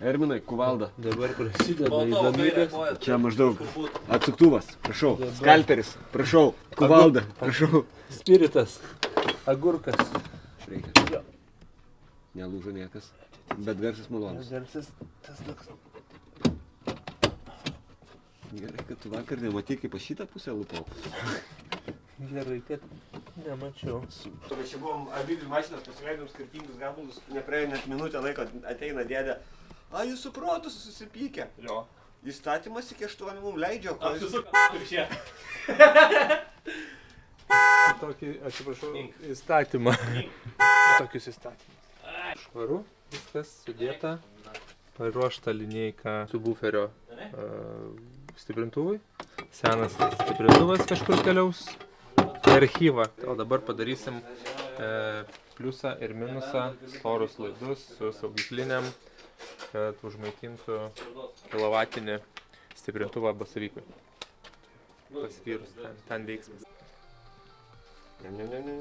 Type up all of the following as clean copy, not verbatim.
Erminai, kuvalda. Dabar prasideda įdomybės. Čia maždaug atsuktuvas, prašau. Skalperis, prašau. Kuvalda, prašau. Spiritas. Agurkas. Reikia. Nelūžo niekas, bet garsas malonus. Garsas tas toks. Gerai, kad tu vakar nematai, kaip aš šitą pusę lupau. Gerai, kad nemačiau. Mes čia buvom abidvi mašinas, pasileidom skirtingus gabalus, nepraėjo net minutę laiko, ateina dėdė. A, jūs su protu susipykę. Jo. Įstatymas iki 8 mums leidžia, o Apsisuk viršė. Tokį, atsiprašau, įstatymą. Tokius įstatymus. Švaru, viskas sudėta. Paruošta linijka su buferio stiprintuvui. Senas stiprintuvas kažkur keliaus į archyvą. O dabar padarysim pliusą ir minusą, storus laidus su saugikliniam, kad užmaitintų kilovatinį stiprintuvą basavykui. Pasvyrus, ten veiksmas. Ne.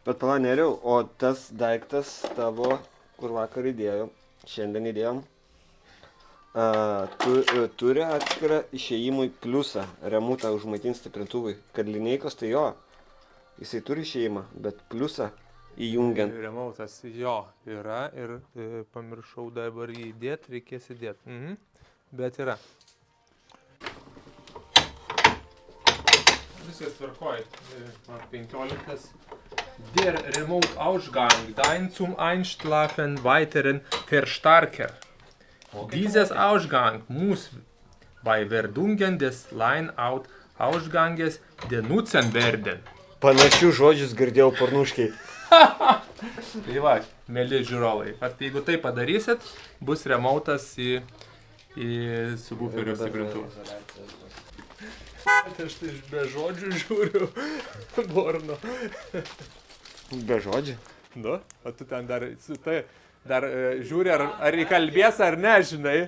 Bet pala neriau, o tas daiktas tavo, kur vakar įdėjom, šiandien įdėjom, turi atskirą išėjimui pliusą, remutą užmaitinti stiprintuvui. Kad lineikos tai jo, jisai turi išėjimą, bet pliusą įjungiant. Remautas jo yra ir pamiršau dabar jį įdėti, reikės įdėti. Bet yra. Viskas tvarkoj. 15. Der Remote-Ausgang, dein zum Einschlafen weiteren Verstärker. Dieses Ausgang muss bei Werdungen des Line-Out-Ausganges benutzen werden. Panašių žodžius girdėjau pornuškiai. Tai va, mėly žiūrovai, jeigu tai padarysit, bus remautas į subwooferio stiprintuvą. Aš tai be žodžių žiūriu, Borno. Be žodžių? Nu, o tu ten dar žiūri, ar įkalbės ar ne, žinai.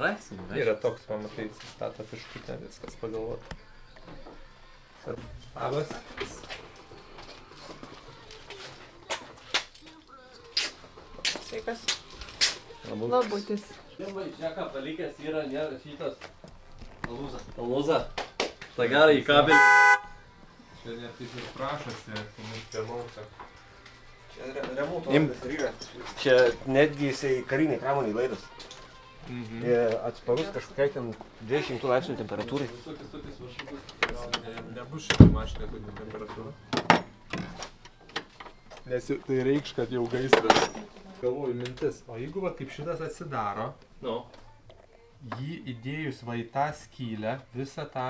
Rasim, Yra toks, pamatai, stato fiškutę, viskas pagalvoti. Labas. Sveikas. Labutis. Žiūrėk, palikęs yra šitas alūza. Ta gerai į kabelį. Čia net ir prašosi, remauta. Čia remontas ir yra. Čia netgi jisai kariniai pramoniai laidas. Atsparus kažkokiai ten 200 laipsnių temperatūrai. Nebus šitą mašiną tokia temperatūra. Nes tai reikš, kad jau gaisras. Galvoju mintis, o jeigu va kaip šitas atsidaro, jį įdėjus va į tą skylę, visą tą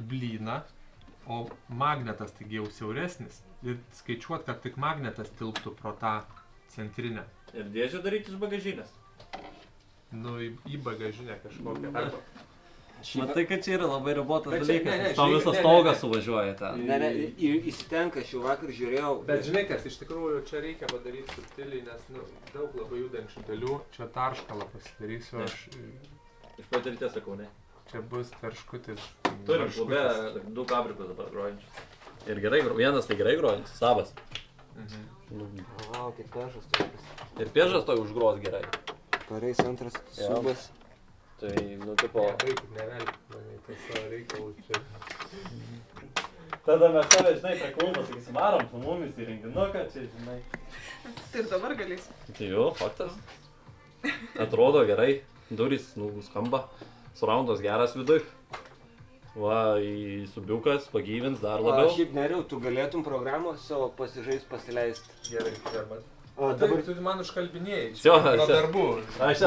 blyną, o magnetas taigi jau siauresnis, ir skaičiuot, kad tik magnetas tilptų pro tą centrinę. Ir dėžę daryti iš bagažinės. Nu, į bagažinę kažkokią. Matai, kad čia yra labai ribotas dalykas. Tau visas stogas suvažiuoja ten. Ne, įsitenka, aš jau vakar žiūrėjau. Bet žinai kas, iš tikrųjų čia reikia padaryti subtiliai, nes daug labai judančių dalių. Čia tarškalą pasidarysiu aš. Iš patirties sakau, ne? Čia bus tarškutis. Turim klube 2 kabrikus dabar grojančius. Ir gerai, vienas tai gerai grojantis, savas. Vau, tai pėžas tokius. Ir pėžas to užgros gerai. Pareis antras subas. Tai, tipo... Baikit, nevelkit mane, tai savo reikalų čia. Tada mes tave, žinai, prie Kauno, sakysim, varom su mumis į renginuką, čia, žinai. Tai ir dabar galėsi. Tai jo, faktas. Atrodo gerai, durys, skamba, suraundas geras viduj. Va, į subiukas, pagyvins dar labiau. Šiaip neriau, tu galėtum programą savo pasižaist, pasileist. Gerai, gerbat. O dabar tu man užkalbinėjai, Jo, pro darbų. Aš.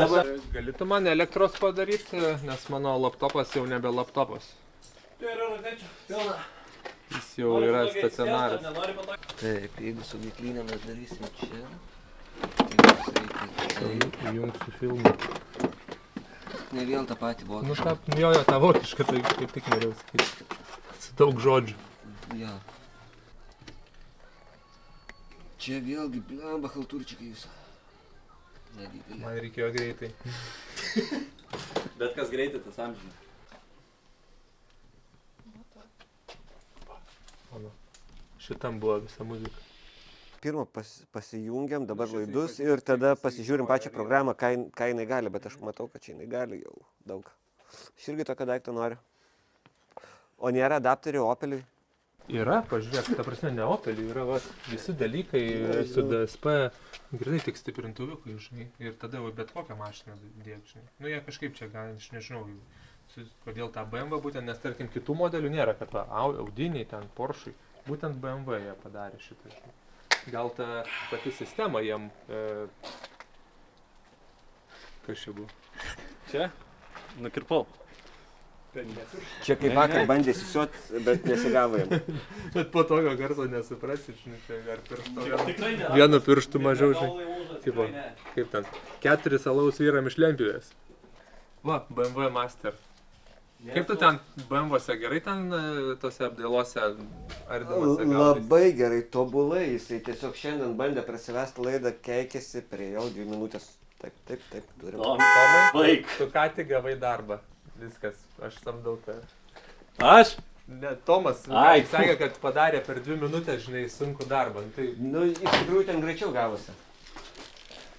Galėtų man elektros padaryti, nes mano laptopas jau nebe laptopas. Tai yra rakečių, pilna. Jis jau yra stacionaras. taip, jeigu su veiklinė mes darysim čia. Įjungsiu filmą. Ne vėl tą patį Nu vokišką. ką, jo, tą vokišką, tai kaip tik norėjau sakyti. Su daug žodžių. Jo. Čia vėlgi, blamba, halturčikai jūs. Nedidelė. Man reikėjo greitai. Bet kas greitai, tas amžinai. Šitam buvo visa muzika. Pirmą pasijungiam dabar laidus ir tada pasižiūrim pačią programą, ką jinai gali, bet aš matau, kad čia jinai gali jau daug. Aš irgi tokio daikto noriu. O nėra adapterių Opeliui? Yra, pažiūrėk, ta prasme, ne Opeliui, yra visi dalykai su DSP, grinai tik stiprintuviukai, žinai, ir tada jau bet kokią mašiną dėk, žinai. Nu, jie kažkaip čia gal, aš nežinau, kodėl tą BMW būtent, nes tarkim kitų modelių nėra, kad Audiniai, ten Porsche'ai, būtent BMW jie padarė šitą, žinai. Gal ta pati sistema jiem, kas čia buvo? Čia? Nukirpau. Čia kaip vakar bandė sisiot, bet nesigavo jam. Bet po tokio garso nesuprasi, žinai, čia ar piršto. Tikrai nėra. Vienu pirštu mažiau, žinai. Tipo, kaip ten, 4 alaus vyram iš Lempijos. Va, BMW Master. Kaip tu ten BMW-se gerai ten tose apdailose ardymose gaudais? Labai gerai, tobulai. Jisai tiesiog šiandien bandė prasivesti laidą, keikėsi prie jau 2 minutės. Taip, turim. Tomai, tu ką tik gavai darbą. Viskas, aš samdau tave. Aš? Ne, Tomas sakė, kad padarė per 2 minutės, žinai, sunkų darbą. Tai... Nu, iš tikrųjų ten greičiau gavosi.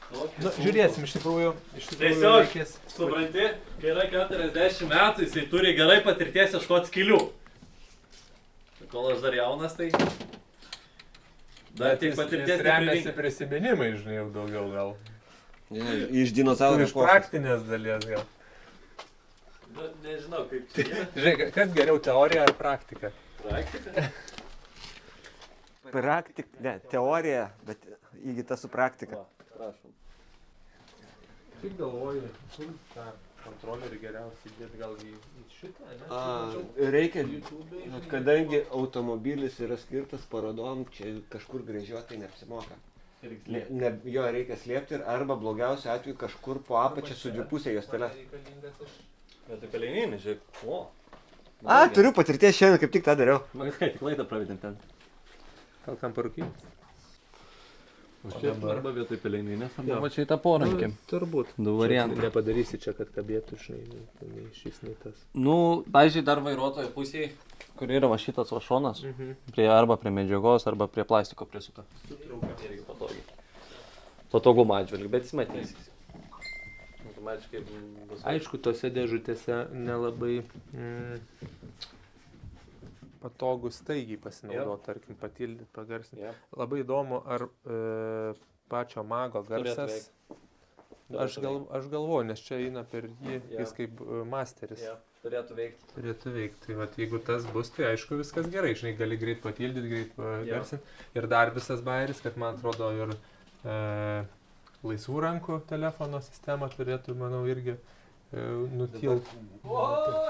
Nu, žiūrėsim, iš tikrųjų Tiesiog, reikės... supranti, kai yra 40 metų, jisai turi gerai patirties ieškoti skylių. Kol aš dar jaunas, tai... Dar tik patirties remiasi prisiminimai, žinai, jau daugiau gal. Iš dinozaurų iš praktinės dalies gal. Nežinau, kaip čia yra. Žiūrėk, kas geriau, teorija ar praktika? Praktika? Ne, teorija, bet įgyta su praktika. Prašom. Tik galvoju, kur tą kontrolerį geriausiai dėti gal į šitą, ne? Reikia, kadangi automobilis yra skirtas parodom, čia kažkur gręžiuotai neapsimoka. Jo reikia slėpti ir arba blogiausiu atveju kažkur po apačią su dvipusė juostelė. Bet tai kalėninė, žiūrėk. O. Turiu patirties šiandien, kaip tik tą dariau. Man ką, tik laidą pravedėm ten. Gal kam parūkyti? Arba vietoj pelėninės, arba va čia į tą porankį. Turbūt. Du variantai. Nepadarysi čia, kad kabėtų, žinai, nei šis, nei tas. Nu, pavyzdžiui, dar vairuotojo pusėje, kur yra va šitas va šonas, arba prie medžiagos, arba prie plastiko prisuka. Irgi patogiai. Patogum atžvilgiu, bet jis matysis. Aišku, tose dėžutėse nelabai patogu staigiai pasinaudoti, tarkim, patildyti, pagarsinti. Labai įdomu, ar pačio mago garsas. Aš galvoju, nes čia eina per jį, jis kaip masteris. Turėtų veikti. Turėtų veikti. Tai vat, jeigu tas bus, tai aišku viskas gerai. Žinai, gali greit patildyti, greit pagarsinti. Ir dar visas bairis, kad man atrodo ir laisvų rankų telefono sistema turėtų, manau, irgi nutilti. O,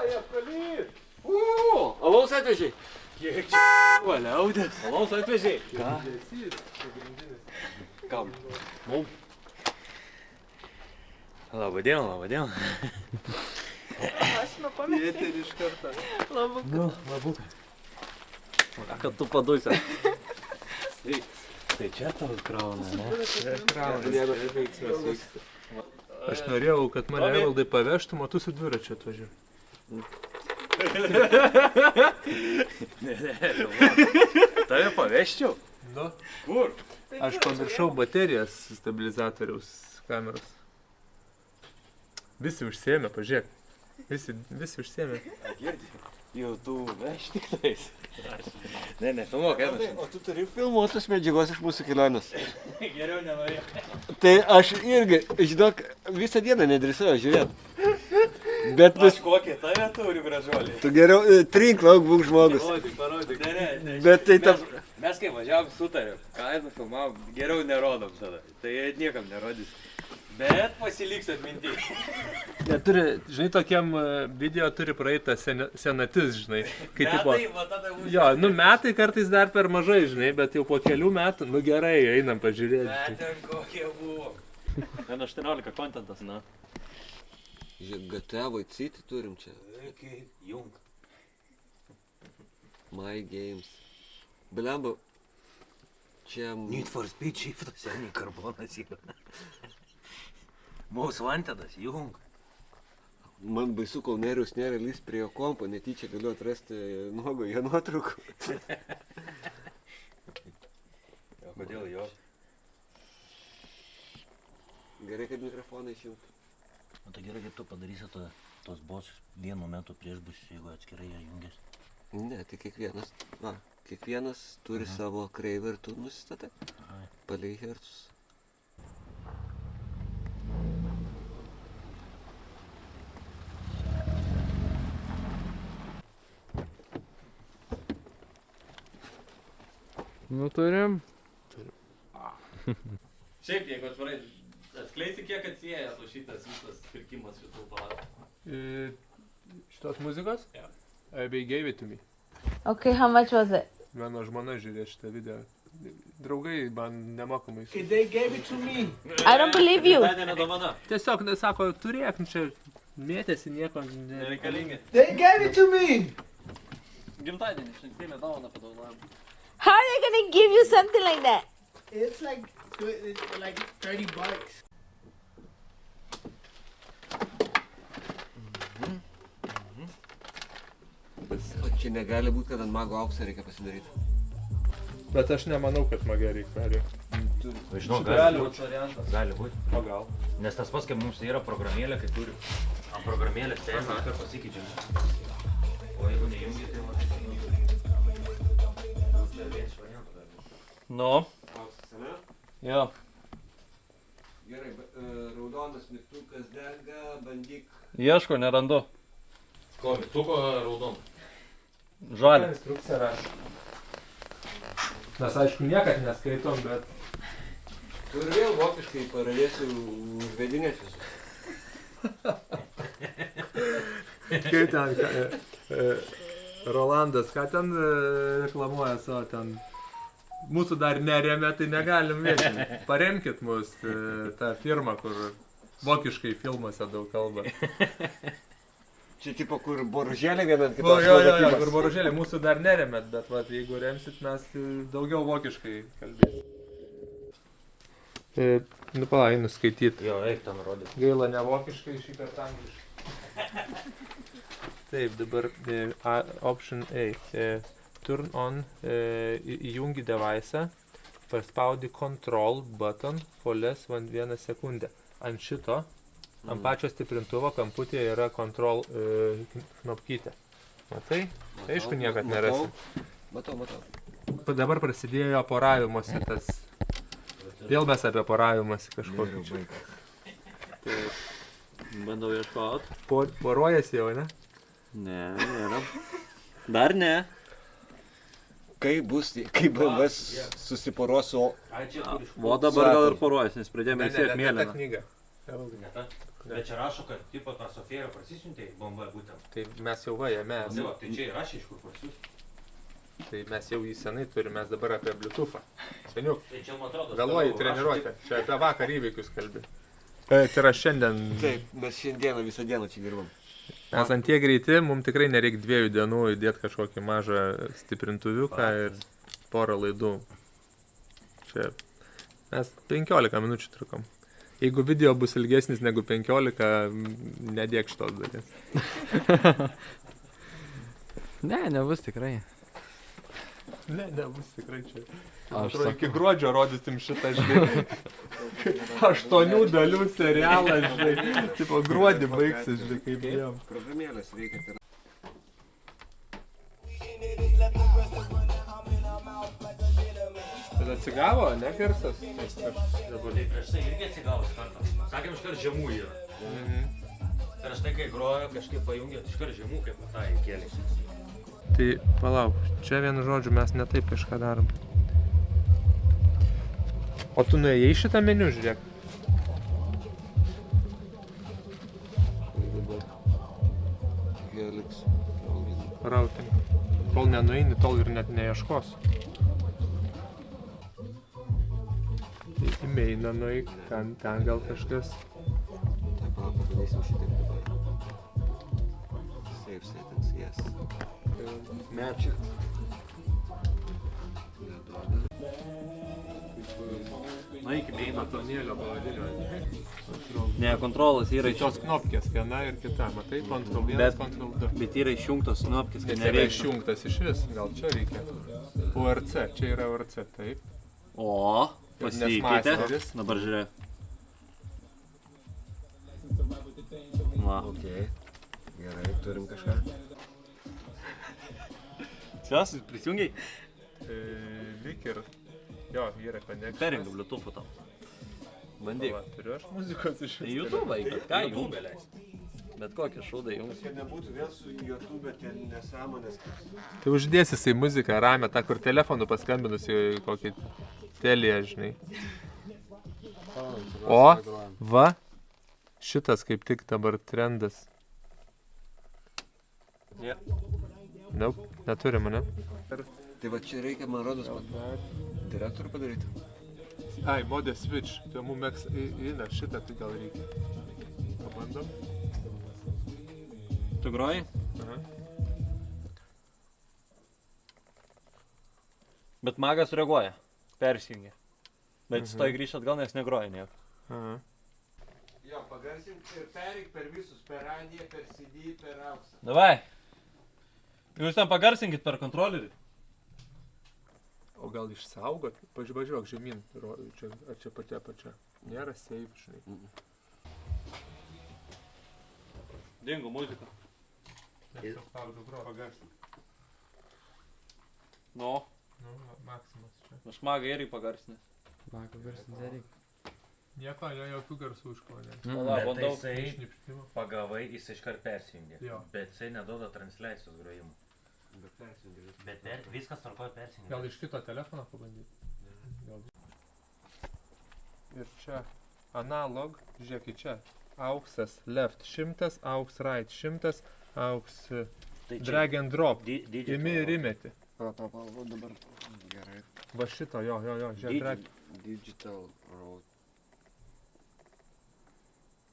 jie palys! Alaus atvežiai! Kiek čia valiaudė? Alaus atvežiai! Ką? Kam? Mum. Labadiena, labadiena. Aš nupametė. Eterį iš karto. Labukas. Nu, labukas. Kad tu padusi. Tai čia tau krauna, ne? Aš norėjau, kad mane Evaldai paveštum, o tu su dviračiu atvažiuoji. Tave paveščiau? Nu, Kur? aš pamiršau baterijas stabilizatoriaus kameros. Visi užsiėmė, pažiūrėk. Visi užsiėmė. Girdi? Jau tu veš tik tais. Ne, filmuok, eina. O tu turi filmuotus medžiagos iš mūsų kelionės. Geriau nenorėjau. Tai aš irgi, žinok, visą dieną nedrįsau žiūrėti. Bet Aš kokie tave turi gražuolį. tu geriau trink, lauk, būk žmogus. Parodyk. Ne. Bet tai ta... Mes kai važiavom sutarėm, ką nufilmavom, geriau nerodom tada. Tai niekam nerodys. Bet pasiliks atminti. Jie turi, žinai, tokiam video turi praeitą senatis, žinai. Kai Metai, va tada už... Jo, nu metai kartais dar per mažai, žinai, bet jau po kelių metų, nu gerai, einam pažiūrėti. Metai kokie buvo. Ten 18 kontentas, na. GTA Vice City turim čia. Jung. My Games. Blemba, čia... Need for Speed Shift, seniai karbonas yra. Most Wantedas, Jung. Man baisu, kol Nerius nėra lįst prie jo kompo, netyčia galiu atrasti nuogo jo nuotraukų. Kodėl jo? Gerai, kad mikrofoną išjungtų. O tai gerai, kaip tu padarysi tos bosus vienu metu prieš bus, jeigu atskirai ją jungės. Ne, tai kiekvienas turi savo kreivę ir tu nusistatai. Palei hercus. Nu turim. Šiaip, jeigu atvirai, atskleisi kiek atsieja to šitas visas pirkimas šitų palatų. Šitos muzikos? Yeah. They gave it to me. Okay, how much was it? Mano žmona žiūrėjo šitą video. Draugai man nemokamai. They gave it to me. I don't believe you. Gimtadienio dovana. Tiesiog, sako, turėk, čia mėtėsi nieko. Nereikalingi. They gave it to me. Gimtadienį išnekstėmė dovaną padovanojom. How are they gonna give you something like that? It's like $30. O čia negali būti, kad ant mago auksą reikia pasidaryti. Bet aš nemanau, kad magė reikia perėjti. Žinau, Gali būt variantas. Gali būti. O gal. Nes tas pats, kaip mums yra programėlė, kai turi. Ant programėlės tai viską pasikeičia. O jeigu nejungi, tai va. Nu, Auksas, ne? jo. Gerai, raudonas mygtukas dega, bandyk. Ieško, nerandu. Ko, mygtuko raudon? Žalį. Instrukcija rašo. Mes aišku niekad neskaitom, bet... Tu ir vėl vokiškai pradėsiu užvedinėti visus. Kai ten... Rolandas, ką ten reklamuoja savo ten... Mūsų dar neremia, tai negalim viešinti. Paremkit mus, tą firmą, kur vokiškai filmuose daug kalba. Čia tipo, kur boružėlė vieną ant O, kitos. jo, kur boružėlė, mūsų dar neremėt, bet vat, jeigu remsit, mes daugiau vokiškai kalbėsim. Nu, pala, einu skaityti. Jo, eik ten rodyti. Gaila, ne vokiškai, šį kartą angliškai. Taip, dabar option A. Turn on, įjungi device'ą, paspaudi control button for less than 1 sekundę. Ant šito, ant pačio stiprintuvo kamputėje yra control knopkytė. Matai? Aišku, niekad nerasi. Matau. Dabar prasidėjo poravimosi tas. Vėl mes apie poravimąsi kažkokį čia. Bandau ieškot. Poruojasi jau, ne? Ne, nėra. Dar ne. Kai BMW susiporuos su... O dabar gal ir poruojas, nes pradėjome įsiek Ne, ta mėlyną. knyga. Ne ta? Bet čia rašo, kad tipo tą Sofėrą prasisiuntė į bombą būtent. Tai mes jau vajame. Tai va, tai čia įrašė iš kur prasius. Tai mes jau jį senai turime, mes dabar apie Bluetooth'ą. Seniuk, Tai čia man atrodo. vėluoji treniruotę. Čia apie vakar įvykius kalbi. Tai yra šiandien. Taip, mes šiandieną visą dieną čia dirbam. Mes ant tiek greiti, mums tikrai nereikia 2 dienų įdėti kažkokį mažą stiprintuviuką ir porą laidų. Čia mes 15 minučių trukom. Jeigu video bus ilgesnis negu 15, nedėk šitos dalies. Ne, nebus tikrai. Ne, nebus tikrai čia. Aš Atrodo, iki gruodžio rodysim šitą, žinai. 8 dalių serialą, žinai. Tipo, gruodį baigsis, žinai, kaip jiem. Programėlės veikia. Tada atsigavo, ne garsas? Tai prieš tai irgi atsigavo iš karto. Sakėm, iš karto žemų yra. Prieš tai, kai grojo, kažkaip pajungė, iš karto žemų kaip tą įkėlė. Tai palauk, čia vienu žodžiu mes ne taip kažką darom. O tu nuėjai šitą meniu, žiūrėk. Helix. Routing. Kol nenueini, tol ir net neieškos. Tai į mainą nueik, ten gal kažkas. Taip, padarysim šitaip dabar. Save settings, yes. Mečiu. Na, iki beino. Batonėlio pavadinio. Ne, kontrolas yra Tos knopkės, viena ir kita, matai, Ctrl 1, Bet- Ctrl 2. Bet yra išjungtos knopkės, kad Nes yra nereikia. išjungtas iš vis, gal čia reikia. ORC, čia yra ORC, taip. O, pasikeitė. Masteris. Dabar žiūrėk. Va. Ok. Gerai, turim kažką. Čias, prisijungiai? Lyg ir. Jo, yra connection. Perjungiu Bluetooth'u tau. Bandyk. Va, turiu aš muzikos iš Tai YouTube, bet ką YouTube leis? Bet kokį šūdą jungs. Kad nebūtų vėl su YouTube ten nesąmonės. Tai uždės jisai muziką ramę, tą kur telefonu paskambinus į kokį teliją, žinai. O, va, šitas kaip tik dabar trendas. Yeah. Nope, neturim, ne? Tai va čia reikia, man rodos, direktorių padaryti. Ai, modė switch, tai mum meks įeina šitą, tai gal reikia. Pabandom. Tu groji? Aha. Bet magas reaguoja. Persijungia. Bet stoj grįžt atgal, nes negroja nieko. Aha. Jo, pagarsink ir pereik per visus, per radiją, per CD, per auksą. Davai. Jūs ten pagarsinkit per kontrolerį. O gal išsaugot? Pažiūrėk žemyn, čia, ar čia pati apačia. Nėra save, žinai. Dingo muzika. Pagarsink. Nu, Nu, Maksimas čia. aš magą irgi pagarsinęs. Mako garsinti reikia. Nieko, jokių garsų iškonė. Vala, Bet bandau. tai jisai Šnipštimo. pagavai, jis iškart persijungia. Jo. Bet jisai neduoda transliacijos grojimų. Bet persijungi. Bet viskas tvarkoja persijungia. Gal iš kito telefono pabandyti? Gal. Ir čia analog, žiūrėkit čia. Auksas left 100, auks right 100, auks Tai drag and drop. dydžio. Imi ir įmeti. Pala, dabar. Gerai. Va šito, jo, žiūrėk, drag. Digital road.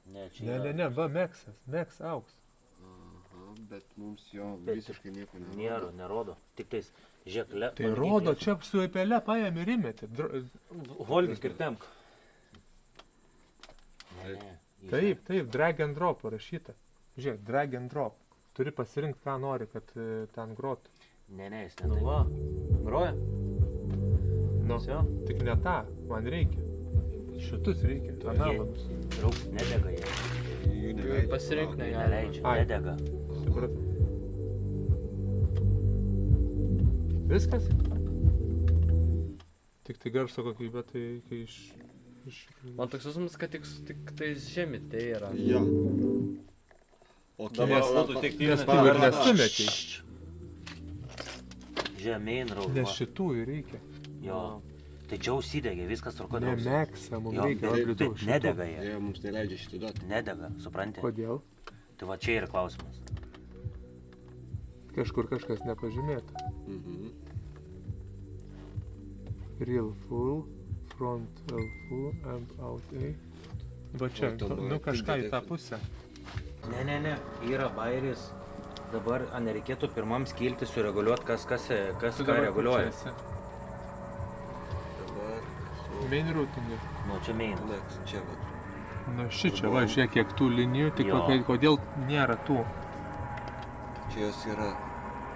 Ne, čia Ne, va, Max auks. Aha, bet mums jo Bet visiškai nieko nėra, nerodo. Tik tais, žiūrėk, Tai rodo, čia su epele paėmė ir įmeti. Holgis ir temk. Taip, drag and drop parašyta. Žiūrėk, drag and drop. Turi pasirinkti, ką nori, kad ten grotų. Ne, jis Nu ne. va, groja. Nu, Jo. tik ne tą, man reikia. Šitus reikia, analogus. Draugs nedega jie. Jų neleidžia. Pasirink Jie negali. neleidžia, Ai. nedega. Supratau. Viskas? Tik tai garso kokybė, tai kai iš... Man toks jausmas, kad tik tais žemi tai yra. Jo. O Dabar būtų tik Nes tu tyrimas. ir nesumeti. Žemyn, Nes rauga. šitų ir reikia. Jo. Tai čia užsidegė, viskas tvarkoja. Ne draugs. meksą, mums Jo, reikia. bet- o Bluetooth bet šitų. nedega jie. Jie mums neleidžia šitą duoti. Nedega, supranti? Kodėl? Tai va čia yra klausimas. Kažkur kažkas nepažymėta. Mhm. Real full, front L full, amp out A. Va čia, nu kažką į tą pusę. Ne, yra bairis. Dabar ar nereikėtų pirmam skilti sureguliuoti, kas Tu ką dabar reguliuoja. kur čia esi? Dabar. Main routinė. Nu, čia main. Next, čia va. Nu šičia, va, žiūrėk, kiek tų linijų, tik Jo. kodėl nėra tų. Čia jos yra,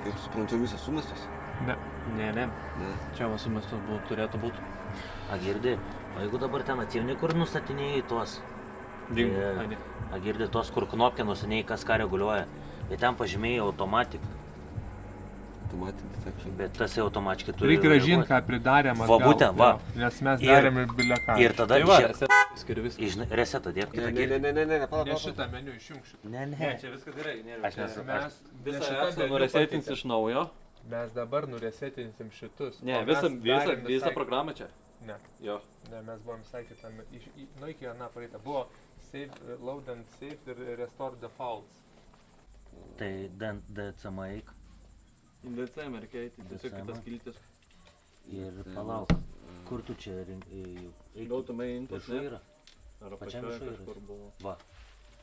kaip suprantu, visas sumestas. Ne. Ne. Ne. Čia va sumestas turėtų būti. A girdi, o jeigu dabar ten atsimni, kur nustatinėjai tuos? Dingo. Ne. Ai, ne. A girdi, tos, kur knopkę nustatinėjai, kas ką reguliuoja. Bet ten pažymėjai automatiką. Automatic detection. Bet tas jau automatiškai turi Reikia gražinti, ką pridarėm Va, atgal. būtent, va. Jo, nes mes Ir- darėm ir bile ką. Ir tada Tai va, žiūrėk, skiri viską. resetą dėk kitą Ne, girdi. ne, pala. Ne šitą meniu išjung šitą. Ne, Ne, čia viskas gerai. Nėra. Aš nesu- Mes Visą ne šitą esą meniu nuresetinsi pakeitėm. iš naujo. Mes dabar nuresetinsim šitus. Ne, o mes visą darėm visai- programą čia. Ne, Jo. ne, mes buvom visai kitame. Nu iki aną praeitą. Buvo save, load and save ir restore defaults. Tai DCM eik DC merkiai, tai tiesiog DCM. kitas kiltis. ir palauk. Kur tu čia eik? Gautumai intas, Viršų yra. Ar Pačiam apačioje viršuj yra. kažkur buvo. Va.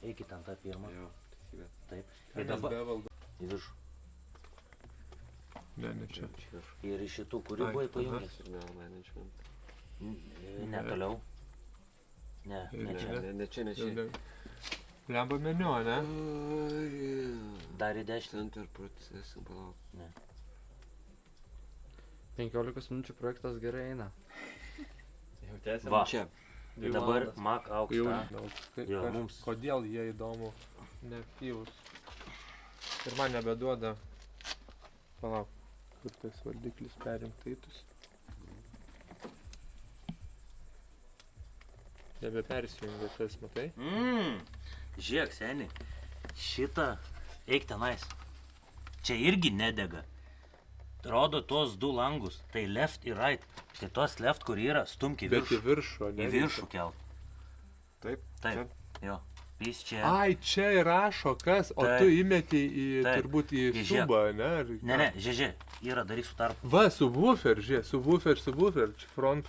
Eikit ten tą pirmą. Jo, teisybė. Taip. Tai Ir mes dabar bevaldo. į viršų. Ne, čia. Ir iš šitų, kurių Ai, buvai aha. pajungęs? Signal management. Ne toliau. Ne, ne čia. Ne, čia, ne čia. Lemba meniu, ne? Dar į dešinę. Center processing, palauk. 15 minučių projektas gerai eina. Va. Čia. Tai dabar mak aukštą. Jo, mums. Kodėl jie įdomu neaktyvus? Ir man nebeduoda. Palauk, kur tas valdiklis perimtaitus. Nebepersijungia tas, matai? Žiūrėk, seni. Šitą eik tenais. Čia irgi nedega. Rodo tuos du langus. Tai left ir right. Tai tos left, kur yra, stumk į Bet į viršų. viršų, ne? Į viršų kelt. Taip. Taip. Jo. Vis čia. Ai, čia įrašo kas, o Taip. tu įmeti į, Taip. turbūt į Į subą, ne? Ar į Ne, ką? žiūrė. Yra, daryk su tarpu. Va, subwoofer, žiūrėk, subwoofer, čia front,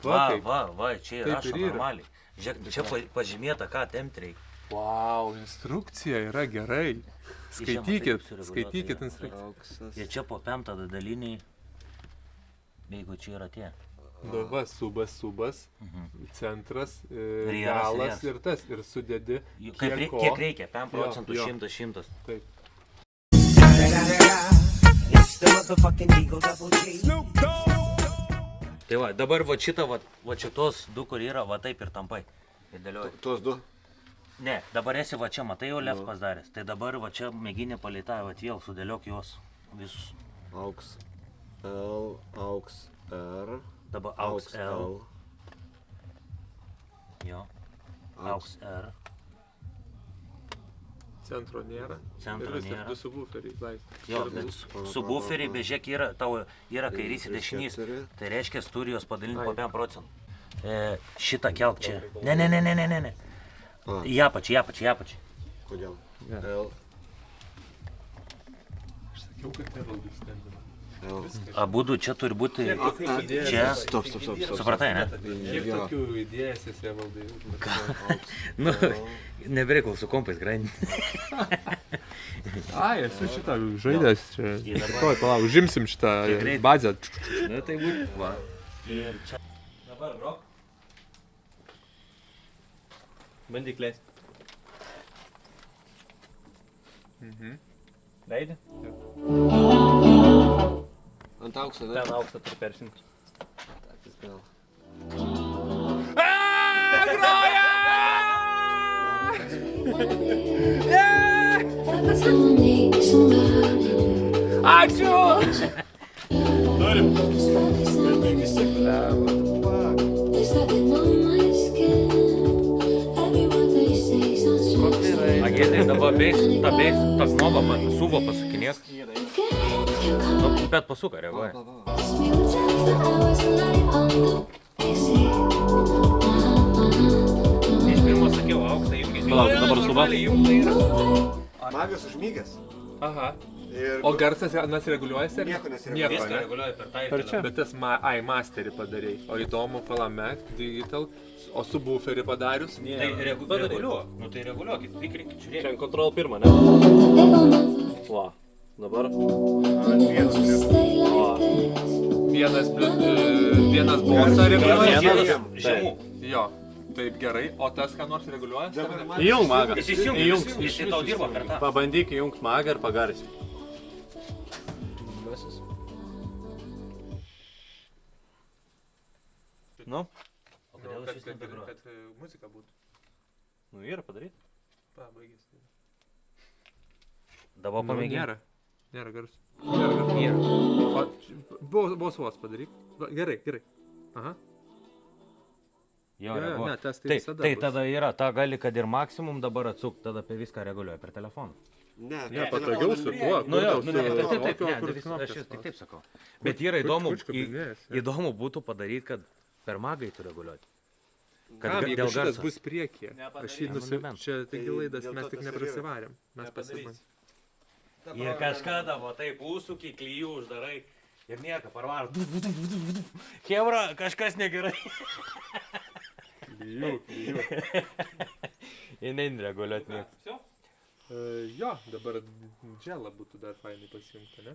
Va, čia Taip įrašo ir yra. normaliai. Žiūrėk, čia pažymėta, ką tempt reikia. Wow, instrukcija yra gerai. Skaitykit, taip sureguliuota, skaitykit jo. instrukciją. Auksas. Ir čia po penktą daliniai. Jeigu čia yra tie. Va, subas, centras, Rieras, galas rieras. ir tas, ir sudedi. Kiek reikia? 5 procentų, Jo. 100. Taip. Tai va, dabar va šitą, va šitos du, kur yra, va taip ir tampai. Ir dėlioji. Tuos du. Ne, dabar esi va čia, matai jau left pasidaręs. Tai dabar va čia mėginė paleitą, va vėl sudėliok juos visus. Auks L, auks R, Dabar auks L, jo, auks R, Centro nėra. Centro Ir viskas, nėra. du subwooferiai, laisvai. jo, bet su buferiai, bežiek yra, tau yra kairys ir dešinys. keturi. Tai reiškia, turi juos padalinti po 5 procentų. Šitą kelk čia. Ne. A. Į apačią. Kodėl? L, Aš sakiau, kad nevaldys skambina. L. Abudu čia turi būti čia. Stop. Supratai, ne? Kiek Jo. tokių idėjas esi valdai? Nu, nebereikal su kompais grindinti. Ai, esu šitą žaidęs čia. Ir dabar- Tuoj, palauk, užimsim šitą Kiek greit? bazę. Na tai būtų. Va. Ir čia. Dabar grok. Bandyk leisti. Leidi? Ant aukso, ne? Ten auksą turi persimti. Vėl. Agėtai dabar tas nova man suvo pasukinės. Nu, bet pasuka, reaguoja. Iš pirmo sakiau, auksą jungiasi. Palauk, dabar suva. Magas užmygęs. Aha. Ir O garsas anas reguliuojasi? ar- Nieko nesireguliuoja. Viską ne? reguliuoja per tą ir Per tada. čia? Bet tas, masterį padarei. O įdomu, palame, digital, o subwooferį padarius? Tai reguliuok. Nu tai reguliuokit, tikrinkit, žiūrėkit. Čia Ctrl pirmą, ne? Va. Dabar. Va. Vienas balsą reguliuoja. Vienas. Žemų. Jo, taip gerai. O tas ką nors reguliuoja? Dabar man- Įjung magą. Jis įsijungia, jis tau dirba per tą. Pabandyk įjungti magą ir pagarsinti. Nu, O kodėl šis nebegroja? Kad muzika būtų. nu yra padaryti. Va, baigėsi. Dabar pamėgink. Nėra garsų. Nėra. Buvo vos padaryk. Va, gerai. Aha. Jo, Ne, reaguoja. tas tai Tai, visada tai bus. tada yra, ta gali, kad ir maksimum dabar atsuk, tada apie viską reguliuoja per telefoną. Ne, Ne, patogiau su tuo. Nu jo, kur nu, tau su- taip, tokio, ne, kur vis, knopkės aš tik spaust. taip sakau. Bet yra įdomu, Užkabinėjęs, jo. įdomu būtų padaryti, kad per magai tu reguliuoti. Kad Kam, jeigu dėl šitas garso. bus priekyje? Aš jį Nebent. Čia taigi Tai laidas dėl mes to tik tas ir neprasivarėm. Mes pasibandėm. Ir kažkada, va taip, užsuki, klyjų uždarai ir nieko, parvaro. Hebra, kažkas negerai. Klyju. Ir nereguliuoti nieko. Jo, dabar dželą būtų dar fainai pasijungti, ne?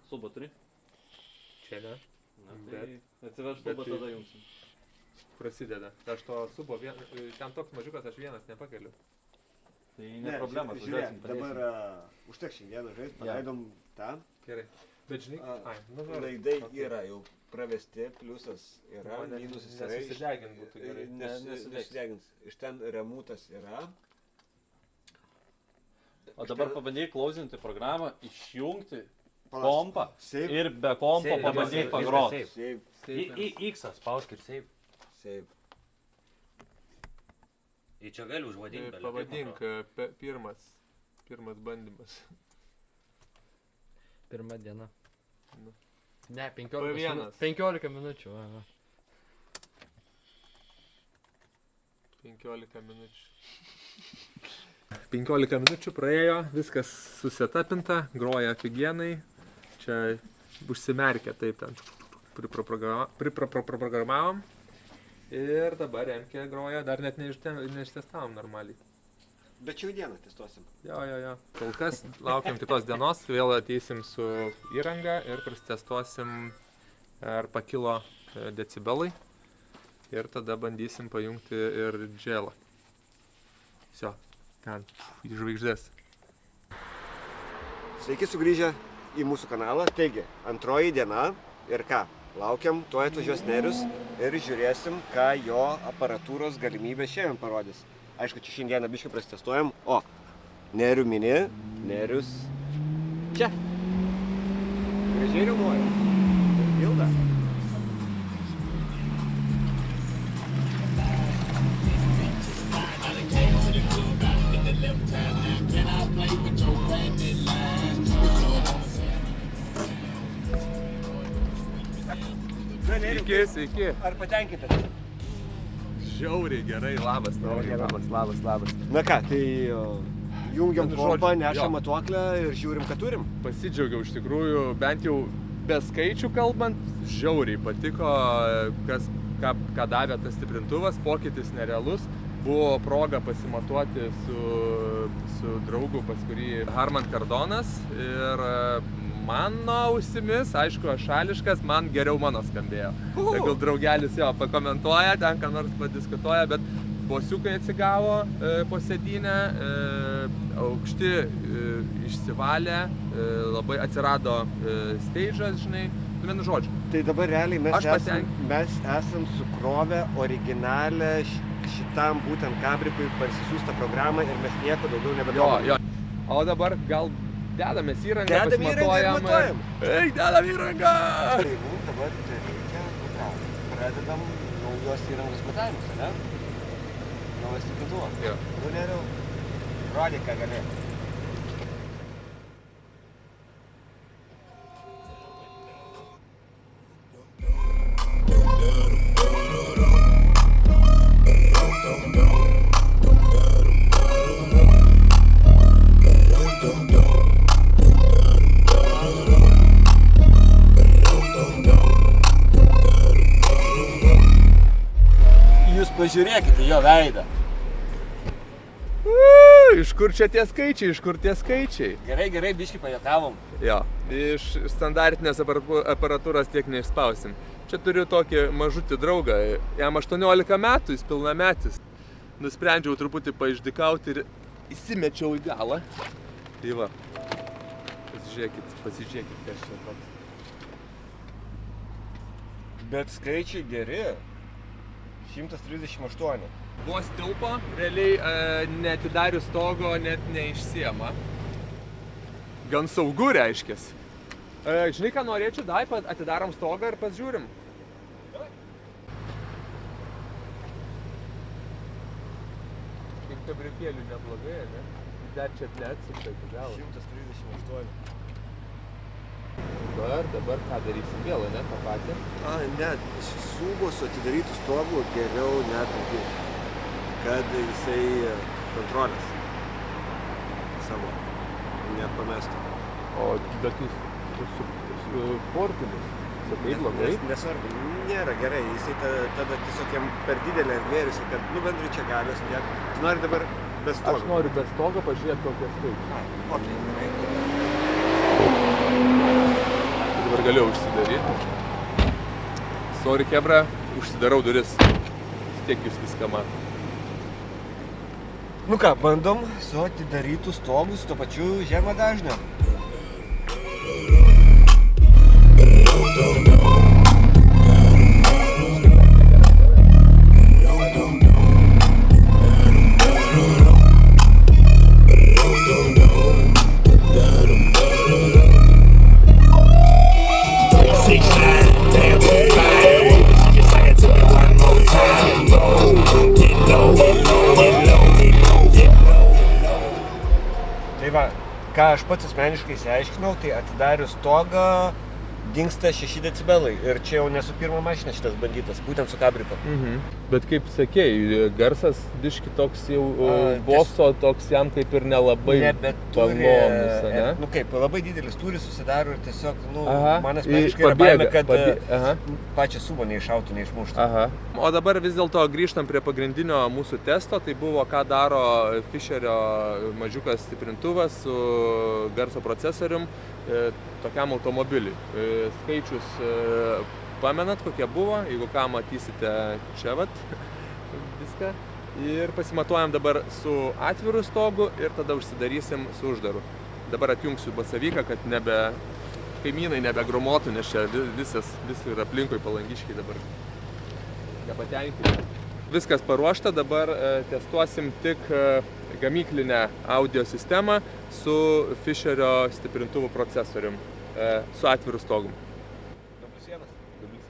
Suba turi. Čia ne. Tai atsiverš bet suba, tai- tada jungsim. Prasideda. Aš to subo, ten toks mažiukas, aš vienas nepakeliu. Tai ne problema, Žiūrėk, važiuosim. dabar užteks šiandieną žaisti, paleidom tą. Gerai. Bet žinai, A, ai, nu, gerai. Laidai yra jau pravesti, pliusas yra, minusas yra. Nesusidegint būtų gerai. Nesusidegins. Iš ten remutas yra. O dabar pabandyk klausinti programą, išjungti Palas. kompą Save. ir be kompo Save, pabandyk save, pagroti. save. Save. X spausk ir save. Save. Ir čia gali užvadinti. Pavadink pirmas bandymas. Pirma diena. Nu. Ne, 15 P1. minučių. 15 minučių. va. 15 minučių. 15 minučių praėjo, viskas susetapinta, groja afigienai. Čia užsimerkė, taip ten priprogramavom. Ir dabar Remkė groja, dar net neištestavom normaliai. Bet šių dieną testuosim. Jo. Kol kas laukiam kitos dienos, vėl ateisim su įranga ir pritestuosim, ar pakilo decibelai. Ir tada bandysim pajungti ir dželą. Visio, ten, į žvaigždės. Sveiki sugrįžę į mūsų kanalą. Taigi, antroji diena ir ką? Laukiam, tuoj atvažiuos Nerius ir žiūrėsim, ką jo aparatūros galimybės šiandien parodys. Aišku, čia šiandieną biškį prasitestuojam. O, Nerių mini, Nerius čia. Gražiai riumuoja. Ilda. Na, Neriu, Sveiki. ar patenkintas? Žiauriai gerai, labas. Labas. Na ką, tai jungiam Vienu kompą, žodžiu, nešam jo. matuoklę ir žiūrim, ką turim. Pasidžiaugiau iš tikrųjų, bent jau be skaičių kalbant, žiauriai patiko, ką davė tas stiprintuvas, pokytis nerealus. Buvo proga pasimatuoti su draugu, pas kurį Harman Kardonas ir mano ausimis, aišku, aš šališkas, man geriau mano skambėjo. Tegul draugelis jo pakomentuoja, ten ką nors padiskutuoja, bet bosiukai atsigavo po sėdynę, aukšti išsivalė, labai atsirado stage'as, žinai, vienu žodžiu. Tai dabar realiai Aš mes esam sukrovę originalią šitam būtent kabrikui parsisiųstą programą ir mes nieko daugiau nebedomam. Jo. O dabar gal dedamės įrangą, Dedam įrangą ir matuojam. Eik, dedam įrangą! Tai mums dabar čia reikia, pradedam naujos įrangos matavimus, ne? Naujas stiprintuvas. Jo. Nu, Neriau, rodyk, ką gali. Jūs pažiūrėkite jo veidą. Iš kur čia tie skaičiai? Gerai, biškį pajuokavom. Jo, iš standartinės aparatūros tiek neišspausim. Čia turiu tokį mažutį draugą, jam 18 metų, jis pilnametis. Nusprendžiau truputį paišdykauti ir įsimečiau į galą. Tai va, pasižiūrėkit, kas čia toks. Bet skaičiai geri. 138. Vos tilpo, realiai neatidarius stogo net neišsiema. Gan saugu reiškias. Žinai, ką norėčiau, atidarom stogą ir pasižiūrim. Kaip kabrikėlių neblogai, ne? Dar čia neatsukta iki galo. 138. Dabar ką darysim vėl, ne, tą patį? Ne, siūbo su atidarytų stogu geriau neapimti, kad jisai kontrolės savo nepamestų. O, bet jis su portinis, sakai, blogai? Nesvarbu, nėra gerai, jisai tada tiesiog jam per didelė erdvė, kad bendrai čia galios tiek. Tu nori dabar be stogo? Aš noriu be stogo pažiūrėti kokie skaičiai. Ok, gerai. Dabar galiu užsidaryti. Sorry, kebra, užsidarau duris. Tiek jūs viską mato. Nu ką, bandom su atidarytų stogų su to pačiu žemą dažniu. ką aš pats asmeniškai išsiaiškinau, tai atidarius stogą dingsta 6 decibelai. Ir čia jau nesu pirma mašina šitas bandytas, būtent su kabriku. Bet kaip sakėjai, garsas biški toks jau boso, toks jam kaip ir nelabai malonus, ne? Nu kaip, labai didelis turi susidaro ir tiesiog, man asmeniškai yra baimė, kad pačią subą neiššautų, neišmuštų. O dabar vis dėlto grįžtam prie pagrindinio mūsų testo, tai buvo, ką daro Fischerio mažiukas stiprintuvas su garso procesorium tokiam automobiliui. Skaičius pamenat, kokie buvo, jeigu ką matysite čia vat viską. Ir pasimatuojam dabar su atviru stogu ir tada užsidarysim su uždaru. Dabar atjungsiu basavyką, kad kaimynai nebegromotų, nes čia visi yra aplinkui Palangiškiai dabar nepatenkinti. Viskas paruošta, dabar testuosim tik gamyklinę audio sistemą su Fischerio stiprintuvų procesorium, su atviru stogum.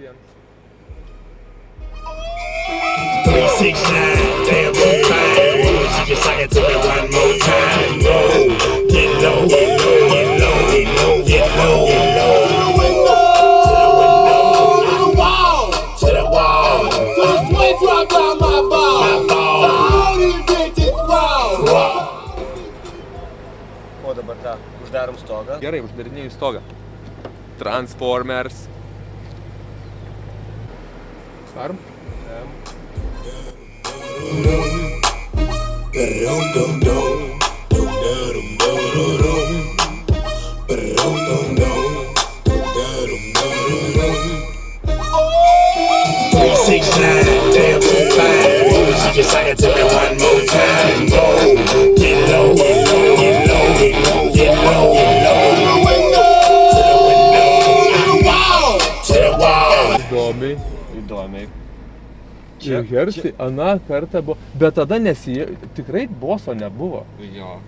W1. 369, damn good time. She just sang it to me one more time. Roll, get low, get low, get low, get low, get low, get low. To the window, to the wall, to the wall. To the sweat drop down my ball. My ball. All these bitches raw. O dabar uždarom stogą. Gerai, uždarinėjau stogą. Transformers. Varom? Įdomiai. Ir Hersai aną kartą buvo, bet tada tikrai boso nebuvo. Jo.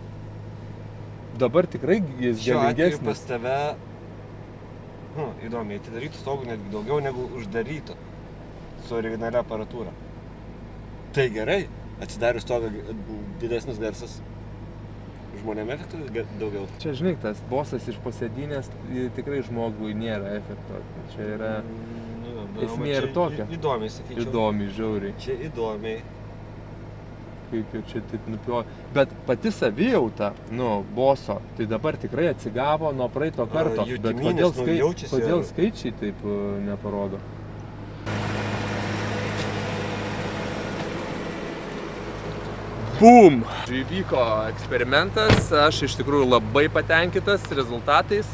Dabar tikrai jis Šiuo atveju galingesnis. pas tave, įdomiai, atidarytų stogų netgi daugiau negu uždarytų su originalia aparatūra. Tai gerai, atsidarius stogą didesnis garsas, žmonėm efektų daugiau. Čia, žinai, tas bosas iš posėdynės tikrai žmogui nėra efekto. Čia yra esmė ir tokia. Įdomiai, sakyčiau. Įdomiai, žiauriai. Čia įdomiai. Kaip jau čia taip nupiojo. Bet pati savijauta, boso, tai dabar tikrai atsigavo nuo praeito karto. Bet kodėl skaičiai taip neparodo? Bum! Įvyko eksperimentas, aš iš tikrųjų labai patenkintas rezultatais.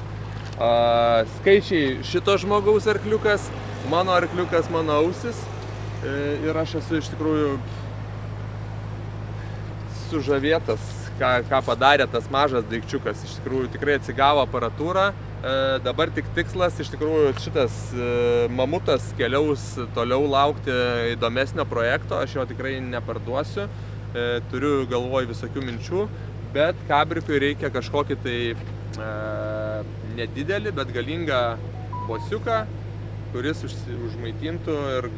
Skaičiai šito žmogaus arkliukas, mano arkliukas, mano ausis. Ir aš esu iš tikrųjų sužavėtas, ką padarė tas mažas daikčiukas. Iš tikrųjų tikrai atsigavo aparatūrą. Dabar tik tikslas, iš tikrųjų šitas mamutas keliaus toliau laukti įdomesnio projekto. Aš jo tikrai neparduosiu. Turiu galvoj visokių minčių, bet kabrikui reikia kažkokį tai nedidelį, bet galingą bosiuką, kuris užmaitintų ir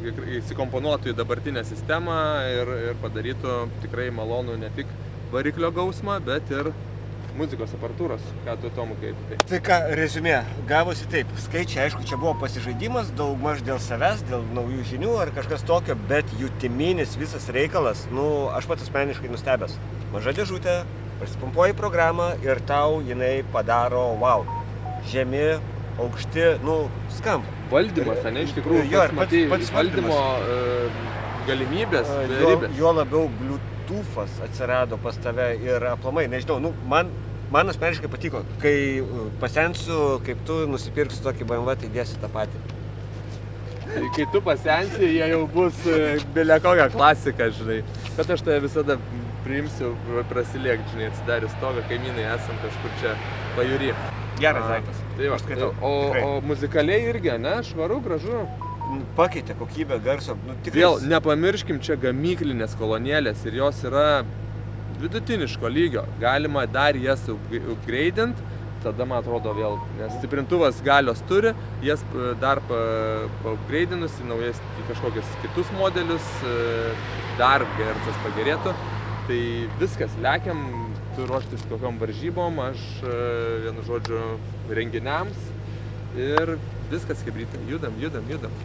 įsikomponuotų į dabartinę sistemą ir padarytų tikrai malonų ne tik variklio gausmą, bet ir muzikos aparatūros. Ką tu, Tomu, kaip tai? Tai ką, reziumė, gavosi taip. Skaičiai, aišku, čia buvo pasižaidimas, daugmaž dėl savęs, dėl naujų žinių ar kažkas tokio, bet jutiminis visas reikalas, aš pats asmeniškai nustebęs. Maža dėžutė, pasipumpuoji programą ir tau jinai padaro wow. Žemi, aukšti, skamba. Valdymas, ne, iš tikrųjų, pats valdymo galimybės, ribės. Jo labiau Bluetooth'as atsirado pas tave ir aplamai, nežinau, man asmeniškai patiko. Kai pasensiu, kaip tu nusipirksiu tokį BMW, tai dėsi tą patį. Kai tu pasensi, jie jau bus bile kokią klasiką, žinai. Bet aš tave visada priimsiu, prasilėk, žinai, atsidarius stogą, kaimynai esam kažkur čia pajūry. Geras daiktas. Tai va, skaitau. O muzikaliai irgi, ne? Švaru, gražu. Pakeitė kokybę garso. Vėl, nepamirškim, čia gamyklinės kolonėlės ir jos yra vidutiniško lygio. Galima dar jas upgraidint, tada, man atrodo, vėl, nes stiprintuvas galios turi, jas dar upgraidinus į naujas kažkokius kitus modelius, dar garsas pagerėtų. Tai viskas, lekiam tu ruoštis kokiom varžybom, aš vienu žodžiu renginiams ir viskas, chebrytė, judam.